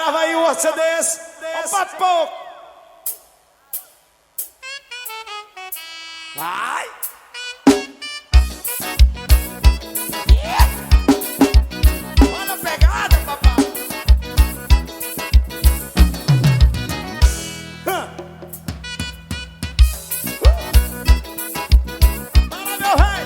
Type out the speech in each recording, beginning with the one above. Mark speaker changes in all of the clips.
Speaker 1: grava aí um CD desse. Opa, pouco. Vai. Olha a pegada, papai. Para, meu rei.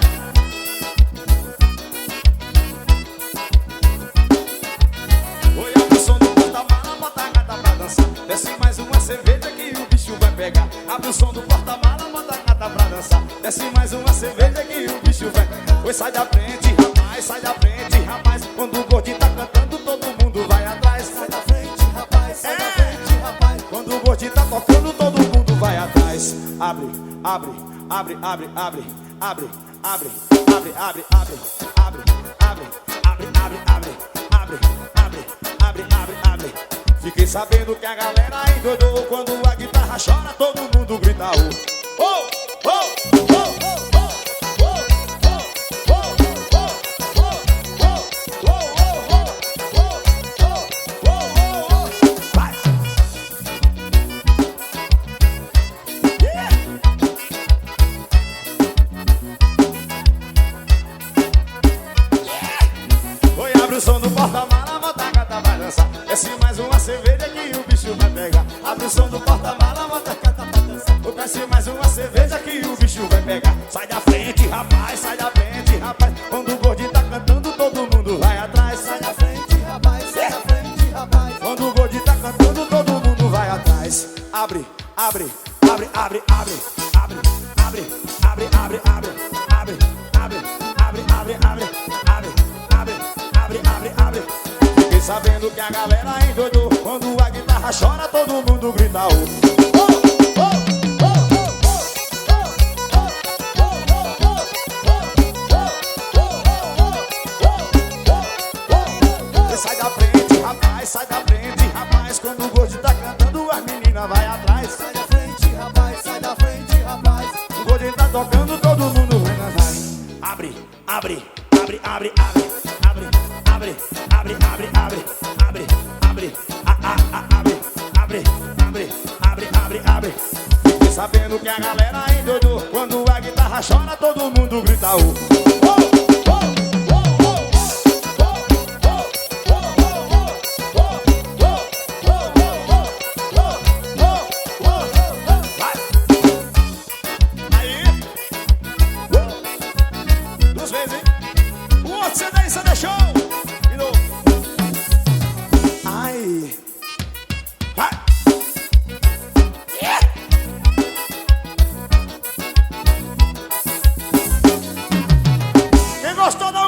Speaker 1: Oi, abre o som do porta-mala, bota a gata pra dançar. Desce mais uma cerveja que o bicho vai pegar. Abre o som do porta-mala, bota a gata pra dançar. Desce mais uma cerveja que o bicho vai pegar. Oi, sai da frente, rapaz, sai da frente, rapaz. Quando o gordinho tá cantando, todo mundo vai atrás. Sai da frente, rapaz, sai da frente, rapaz. Quando o gordinho tá tocando, todo mundo vai atrás. Abre, abre, abre, abre, abre, abre, abre, abre, abre, abre, abre, abre, abre, abre, abre, abre, abre, abre, abre, abre. Fiquei sabendo que a galera endoidou. Quando a guitarra chora, todo mundo grita oh, oh, oh, oh, oh. Abre o som do porta-mala, bota a gata pra dançar. Desce mais uma cerveja que o bicho vai pegar. Abre o som do porta-mala, bota a gata pra dançar. Desce mais uma cerveja que o bicho vai pegar. Sai da frente, rapaz, sai da frente, rapaz. Quando o gordinho tá cantando, todo mundo vai atrás. Sai da frente, rapaz, sai da frente, rapaz. Quando o gordinho tá cantando, todo mundo vai atrás. Abre, abre, abre, abre, abre, abre, abre, abre, abre, abre, abre, abre, abre, abre, abre, abre, abre, abre, abre. Fiquei sabendo que a galera endoidou. Quando a guitarra chora, todo mundo grita sai da frente, rapaz, sai da frente, rapaz. Quando o gordinho tá cantando, as meninas vai atrás. Sai da frente, rapaz, sai da frente, rapaz. O gordinho tá tocando, todo mundo vai atrás. Abre, abre, abre, abre, abre, abre, abre, abre, abre, abre, abre, abre, abre, abre, abre, abre, abre, abre. Fiquei sabendo que a galera endoidou. Quando a guitarra chora, todo mundo grita Você deixou de novo. Ai. Vai. Yeah. Quem gostou da